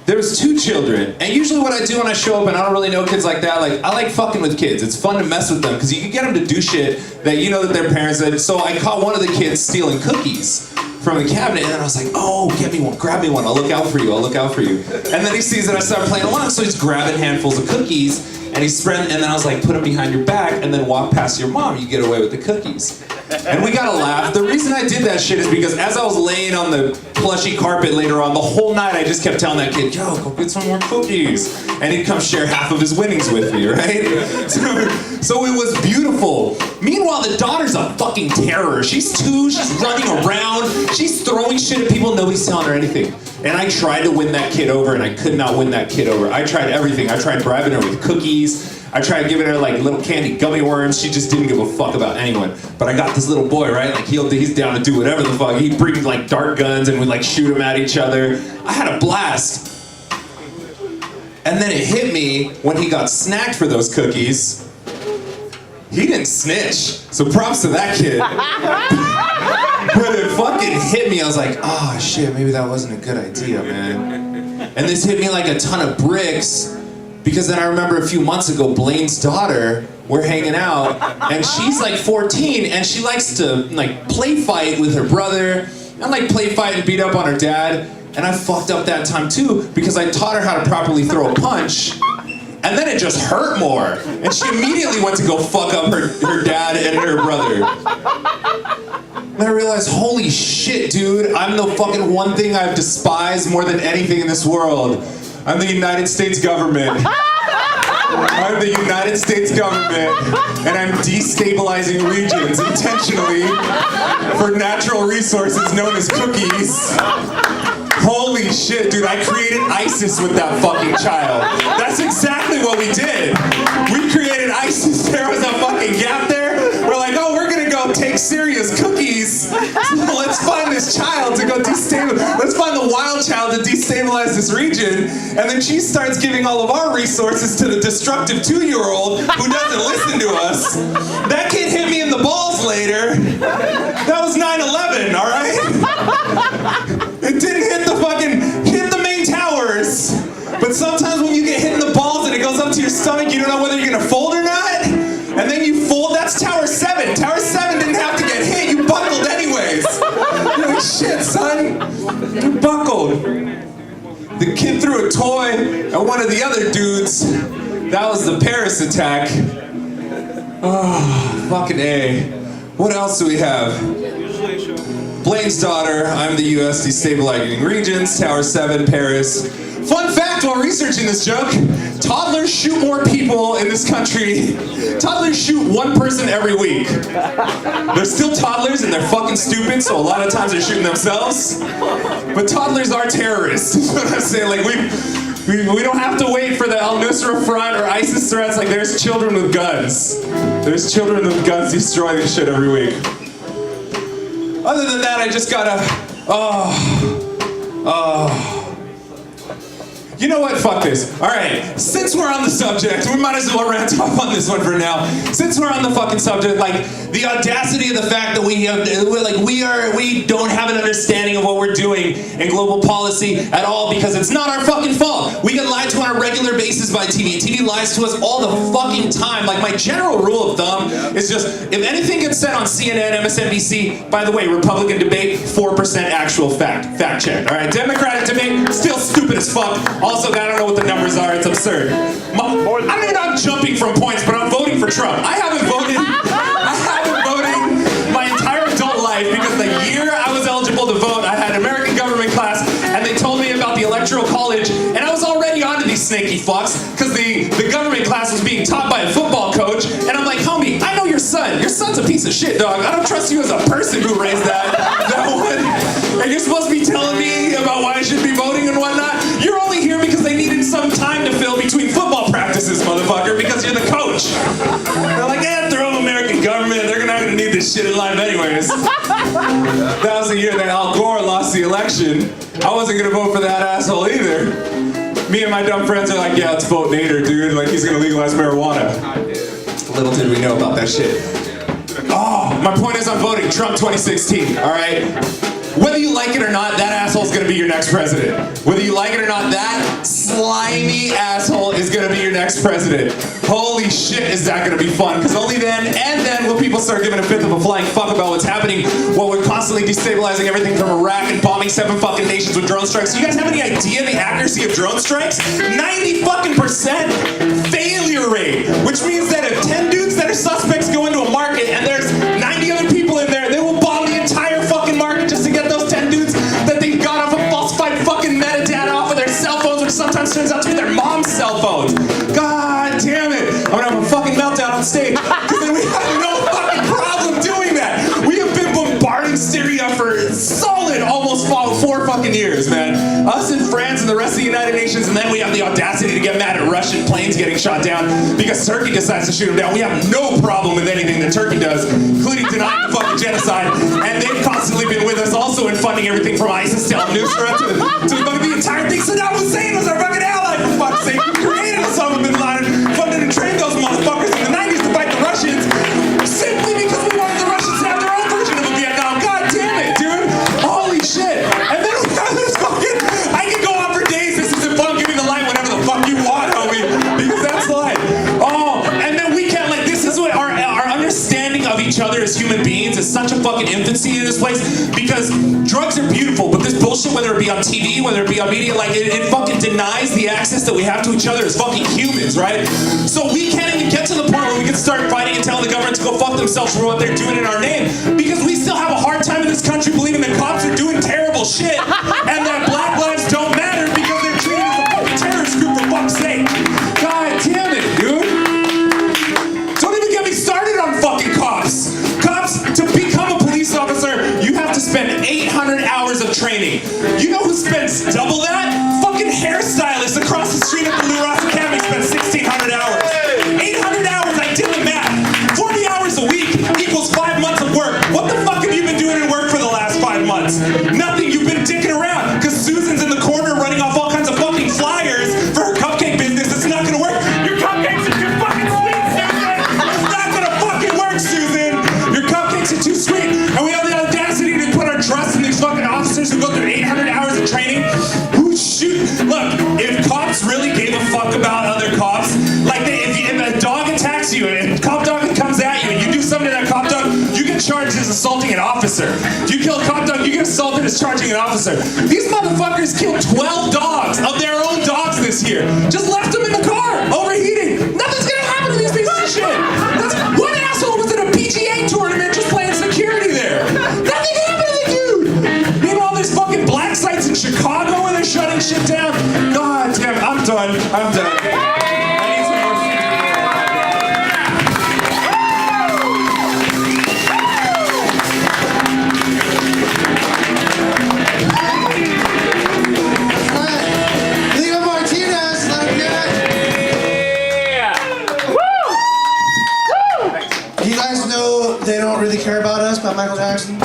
There's 2 children, and usually what I do when I show up and I don't really know kids like that, like I like fucking with kids. It's fun to mess with them because you can get them to do shit that you know that their parents did. So I caught one of the kids stealing cookies from the cabinet, and I was like, oh, get me one, grab me one, I'll look out for you, I'll look out for you. And then he sees that I start playing along, so he's grabbing handfuls of cookies, and he's spreading, and then I was like, put them behind your back, and then walk past your mom, you get away with the cookies. And we got a laugh. The reason I did that shit is because as I was laying on the plushy carpet later on, the whole night I just kept telling that kid, yo, go get some more cookies. And he'd come share half of his winnings with me, right? So it was beautiful. Meanwhile, the daughter's a fucking terror. She's 2, she's running around, she's throwing shit at people, nobody's telling her anything. And I tried to win that kid over, and I could not win that kid over. I tried everything. I tried bribing her with cookies. I tried giving her like little candy gummy worms. She just didn't give a fuck about anyone. But I got this little boy, right? Like he's down to do whatever the fuck. He'd bring like dart guns and we'd like shoot them at each other. I had a blast. And then it hit me when he got snacked for those cookies. He didn't snitch. So props to that kid. But it fucking hit me. I was like, oh shit, maybe that wasn't a good idea, man. And this hit me like a ton of bricks. Because then I remember a few months ago, Blaine's daughter, we're hanging out, and she's like 14, and she likes to like play fight with her brother, and like play fight and beat up on her dad. And I fucked up that time too, because I taught her how to properly throw a punch, and then it just hurt more. And she immediately went to go fuck up her dad and her brother. And I realized, holy shit, dude, I'm the fucking one thing I've despised more than anything in this world. I'm the United States government. I'm the United States government, and I'm destabilizing regions intentionally for natural resources known as cookies. Holy shit, dude, I created ISIS with that fucking child. That's exactly what we did. We created ISIS. There was a fucking gap there. We're like, oh, we're gonna go take Syria's cookies. So let's find this child to go destabilize. Let's find the wild child to destabilize this region. And then she starts giving all of our resources to the destructive 2-year-old who doesn't listen to us. That kid hit me in the balls later. That was 9/11, all right? It didn't hit the main towers. But sometimes when you get hit in the balls and it goes up to your stomach, you don't know whether you're gonna fold or not. And then you fold, that's Tower 7. Tower 7 didn't have to get hit, you buckled anyways. You're like, shit, son, you buckled. The kid threw a toy at one of the other dudes. That was the Paris attack. Oh, fucking A. What else do we have? Blaine's daughter, I'm the U.S. destabilizing regions, Tower 7, Paris. Fun fact while researching this joke, toddlers shoot more people in this country. Toddlers shoot one person every week. They're still toddlers and they're fucking stupid, so a lot of times they're shooting themselves. But toddlers are terrorists, is what I'm saying. Like we don't have to wait for the al-Nusra Front or ISIS threats. Like there's children with guns. There's children with guns destroying this shit every week. Other than that, I just gotta, you know what, fuck this. All right, since we're on the subject, we might as well rant off on this one for now. Since we're on the fucking subject, like, the audacity of the fact that we don't have an understanding of what we're doing in global policy at all because it's not our fucking fault. We get lied to on a regular basis by TV. TV lies to us all the fucking time. Like, my general rule of thumb is just, if anything gets said on CNN, MSNBC, by the way, Republican debate, 4% actual fact. Fact check, all right? Democratic debate, still stupid as fuck. Also, I don't know what the numbers are. It's absurd. I mean, I'm jumping from points, but I'm voting for Trump. I haven't voted my entire adult life because the year I was eligible to vote, I had American government class, and they told me about the Electoral College, and I was already onto these snaky fucks because the government class was being taught by a football coach, and I'm like, homie, I know your son. Your son's a piece of shit, dog. I don't trust you as a person who raised that one. And you're supposed to be telling me about why I should be voting and whatnot. You're only here because they needed some time to fill between football practices, motherfucker, because you're the coach. They're like, throw them American government. They're not going to need this shit in life anyways. That was the year that Al Gore lost the election. I wasn't going to vote for that asshole either. Me and my dumb friends are like, yeah, let's vote Nader, dude. Like, he's going to legalize marijuana. Little did we know about that shit. Oh, my point is I'm voting Trump 2016, all right? Whether you like it or not, that asshole's gonna be your next president. Whether you like it or not, that slimy asshole is gonna be your next president. Holy shit, is that gonna be fun? Because only then, and then, will people start giving a fifth of a flying fuck about what's happening while we're constantly destabilizing everything from Iraq and bombing 7 fucking nations with drone strikes. You guys have any idea the accuracy of drone strikes? 90% failure rate, which means that if 10 dudes that are suspects go into a market and there's 90 other people in there, they will bomb the entire fucking market just to get those 10 dudes that they got off of falsified fucking metadata off of their cell phones, which sometimes turns out to be their mom's cell phones. God damn it. I'm gonna have a fucking meltdown on stage because then we have no fucking problem doing that. We have been bombarding Syria for solid almost 4 fucking years, man. Us and France and the rest of the United Nations, and then we have the audacity to get mad at Russian planes getting shot down because Turkey decides to shoot them down. We have no problem with anything that Turkey does, including denying the fucking genocide. And they've constantly been with us also in funding everything from ISIS to al-Nusra to the entire thing. Saddam Hussein was our fucking ally, for fuck's sake. We created Osama bin Laden, funded and trained those motherfuckers in the 90s to fight the Russians, simply because we wanted the Russians to have their own version of a Vietnam. God damn it, dude. Holy shit. And then we have this fucking, I can go on for days. This isn't fun. Give me the light whenever the fuck you want, homie. Because that's the light. Oh, and then we can't, like, this is what our understanding of each other as human beings is such a fucking infancy in this place, because drugs are beautiful, but this bullshit, whether it be on TV, whether it be on media, like, it fucking denies the access that we have to each other as fucking humans, right? So we can't even get to the point where we can start fighting and telling the government to go fuck themselves for what they're doing in our name, because we still have a hard time in this country believing that cops are doing terrible shit and that black lives don't matter because they're treated as a fucking terrorist group, for fuck's sake. God damn it, dude. Don't even get me started on fucking cops. Cops, to become a police officer, you have to spend 800 hours of training. You know who spends double that? Fucking hairstylists across the street at the Lou Ross Academy spend 1,600 hours. 800 hours, I did the math. 40 hours a week equals 5 months of work. What the fuck have you been doing in work for the last 5 months? Nothing. You've been dicking around because Susan's in the corner running off all kinds of fucking flyers for her cupcake business. It's not gonna work. Your cupcakes are too fucking sweet, Susan. It's not gonna fucking work, Susan. Your cupcakes are too sweet. And we have the audacity to put our trust in these fucking officers who go through 800 hours of training. Who shoot? Look, if cops really gave a fuck about other cops, like if a dog attacks you and a cop dog comes at you and you do something to that cop dog, you get charged as assaulting an officer. If you kill a cop dog, you get assaulted as charging an officer. These motherfuckers killed 12 dogs of their own dogs this year. Just left them in the car, overheating. Nothing's gonna happen to these pieces of shit. One asshole was at a PGA tournament just playing security there. Nothing happened to the dude. Meanwhile, there's fucking black sites in Chicago where they're shutting shit down. God damn, I'm done. I'm done. I need some more shit. Leo Martinez, let him get it. Do you guys know They Don't Really Care About Us by Michael Jackson?